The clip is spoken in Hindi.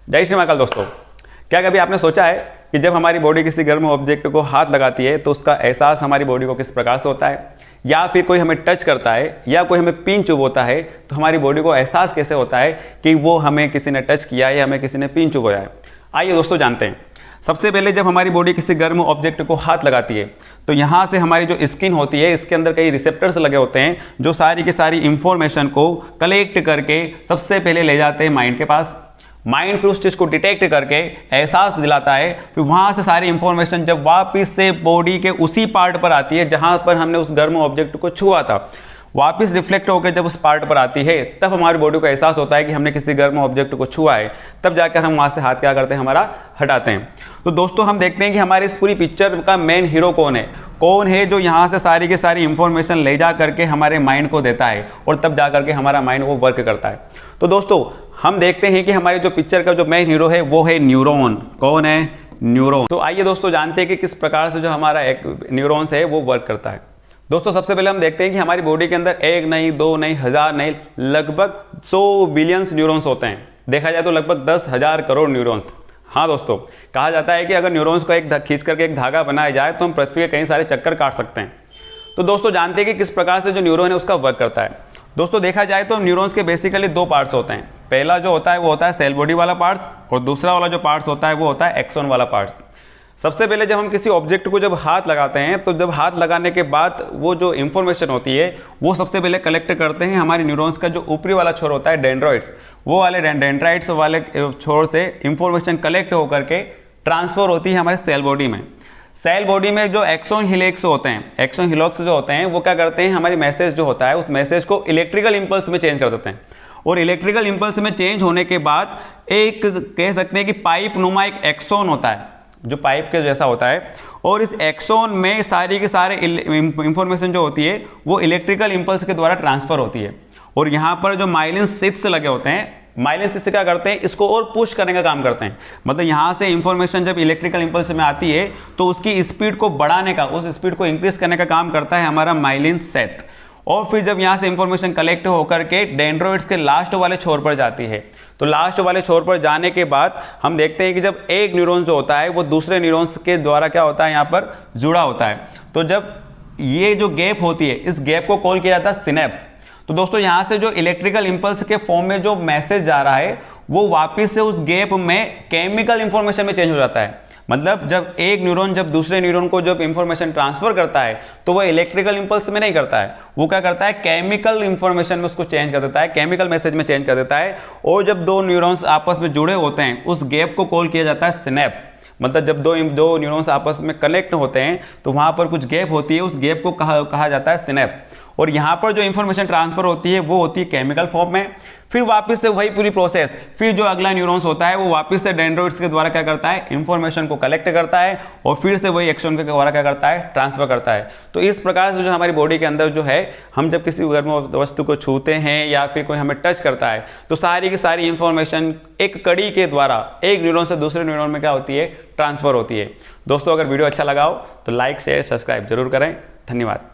जय श्री महाकाल दोस्तों। क्या कभी आपने सोचा है कि जब हमारी बॉडी किसी गर्म ऑब्जेक्ट को हाथ लगाती है तो उसका एहसास हमारी बॉडी को किस प्रकार से होता है, या फिर कोई हमें टच करता है या कोई हमें पिन चुभोता है तो हमारी बॉडी को एहसास कैसे होता है कि वो हमें किसी ने टच किया है या हमें किसी ने पिन चुभोया है। आइए दोस्तों जानते हैं। सबसे पहले जब हमारी बॉडी किसी गर्म ऑब्जेक्ट को हाथ लगाती है तो यहाँ से हमारी जो स्किन होती है इसके अंदर कई रिसेप्टर्स लगे होते हैं जो सारी की सारी इंफॉर्मेशन को कलेक्ट करके सबसे पहले ले जाते हैं माइंड के पास। माइंड फिर उस चीज़ को डिटेक्ट करके एहसास दिलाता है, फिर वहाँ से सारी इंफॉर्मेशन जब वापस से बॉडी के उसी पार्ट पर आती है जहाँ पर हमने उस गर्म ऑब्जेक्ट को छुआ था, वापस रिफ्लेक्ट होकर जब उस पार्ट पर आती है तब हमारी बॉडी को एहसास होता है कि हमने किसी गर्म ऑब्जेक्ट को छुआ है। तब जाकर हम वहाँ से हाथ क्या करते हैं, हमारा हटाते हैं। तो दोस्तों हम देखते हैं कि हमारी इस पूरी पिक्चर का मेन हीरो कौन है जो यहाँ से सारी की सारी इंफॉर्मेशन ले जा करके हमारे माइंड को देता है और तब जा करके हमारा माइंड वो वर्क करता है। तो दोस्तों हम देखते हैं कि हमारी जो पिक्चर का जो मेन हीरो है वो है न्यूरॉन। कौन है? न्यूरॉन। तो आइए दोस्तों जानते हैं कि किस प्रकार से जो हमारा एक न्यूरॉन्स है वो वर्क करता है। दोस्तों सबसे पहले हम देखते हैं कि हमारी बॉडी के अंदर एक नहीं, दो नहीं, हजार नहीं, लगभग 100 बिलियंस न्यूरॉन्स होते हैं। देखा जाए तो लगभग 10,000 करोड़ न्यूरॉन्स। हाँ दोस्तों, कहा जाता है कि अगर न्यूरॉन्स को एक खींच करके एक धागा बनाया जाए तो हम पृथ्वी के कई सारे चक्कर काट सकते हैं। तो दोस्तों जानते हैं कि किस प्रकार से जो न्यूरॉन है उसका वर्क करता है। दोस्तों देखा जाए तो न्यूरॉन्स के बेसिकली दो पार्ट्स होते हैं। पहला जो होता है वो होता है सेल बॉडी वाला पार्ट्स, और दूसरा वाला जो पार्ट्स होता है वो होता है एक्सॉन वाला पार्ट्स। सबसे पहले जब हम किसी ऑब्जेक्ट को जब हाथ लगाते हैं तो जब हाथ लगाने के बाद वो जो इंफॉर्मेशन होती है वो सबसे पहले कलेक्ट करते हैं हमारे न्यूरॉन्स का जो ऊपरी वाला छोर होता है डेंड्राइट्स, वो वाले डेंड्राइट्स वाले छोर से इंफॉर्मेशन कलेक्ट होकर के ट्रांसफर होती है हमारे सेल बॉडी में। सेल बॉडी में जो एक्सॉन हिलेक्स होते हैं, एक्सॉन हिलोक्स जो होते हैं वो क्या करते हैं, हमारी मैसेज जो होता है उस मैसेज को इलेक्ट्रिकल इंपल्स में चेंज कर देते हैं। और इलेक्ट्रिकल इंपल्स में चेंज होने के बाद एक कह सकते हैं कि पाइप नुमा एक एक्सॉन होता है जो पाइप के जैसा होता है, और इस एक्सॉन में सारी के सारे इंफॉर्मेशन जो होती है वो इलेक्ट्रिकल इंपल्स के द्वारा ट्रांसफर होती है। और यहाँ पर जो माइलिन शीथ्स लगे होते हैं, माइलिन शीथ्स क्या करते हैं, इसको और पुश करने का काम करते हैं। मतलब यहाँ से इंफॉर्मेशन जब इलेक्ट्रिकल इंपल्स में आती है तो उसकी स्पीड को बढ़ाने का, उस स्पीड को इंक्रीज करने का काम करता है हमारा माइलिन शीथ। और फिर जब यहाँ से इंफॉर्मेशन कलेक्ट होकर के डेंड्राइट्स के लास्ट वाले छोर पर जाती है, तो लास्ट वाले छोर पर जाने के बाद हम देखते हैं कि जब एक न्यूरॉन जो होता है वो दूसरे न्यूरॉन्स के द्वारा क्या होता है, यहाँ पर जुड़ा होता है। तो जब ये जो गैप होती है इस गैप को कॉल किया जाता है सिनेप्स। तो दोस्तों यहाँ से जो इलेक्ट्रिकल इंपल्स के फॉर्म में जो मैसेज जा रहा है वो वापस से उस गैप में केमिकल इंफॉर्मेशन में चेंज हो जाता है। मतलब जब एक न्यूरॉन जब दूसरे न्यूरॉन को जब इंफॉर्मेशन ट्रांसफर करता है तो वह इलेक्ट्रिकल इंपल्स में नहीं करता है, वो क्या करता है, केमिकल इंफॉर्मेशन में उसको चेंज कर देता है, केमिकल मैसेज में चेंज कर देता है। और जब दो न्यूरॉन्स आपस में जुड़े होते हैं उस गैप को कॉल किया जाता है सिनेप्स। मतलब जब दो न्यूरॉन्स आपस में कनेक्ट होते हैं तो वहां पर कुछ गैप होती है, उस गैप को कहा जाता है सिनेप्स। और यहाँ पर जो इंफॉर्मेशन ट्रांसफर होती है वो होती है केमिकल फॉर्म में। फिर वापस से वही पूरी प्रोसेस, फिर जो अगला न्यूरॉन्स होता है वो वापस से डेंड्राइट्स के द्वारा क्या करता है, इंफॉर्मेशन को कलेक्ट करता है और फिर से वही एक्सॉन के द्वारा क्या करता है, ट्रांसफर करता है। तो इस प्रकार से जो हमारी बॉडी के अंदर जो है, हम जब किसी गर्म वस्तु को छूते हैं या फिर कोई हमें टच करता है तो सारी की सारी इंफॉर्मेशन एक कड़ी के द्वारा एक न्यूरॉन से दूसरे न्यूरॉन में क्या होती है, ट्रांसफर होती है। दोस्तों अगर वीडियो अच्छा लगा हो तो लाइक शेयर सब्सक्राइब जरूर करें। धन्यवाद।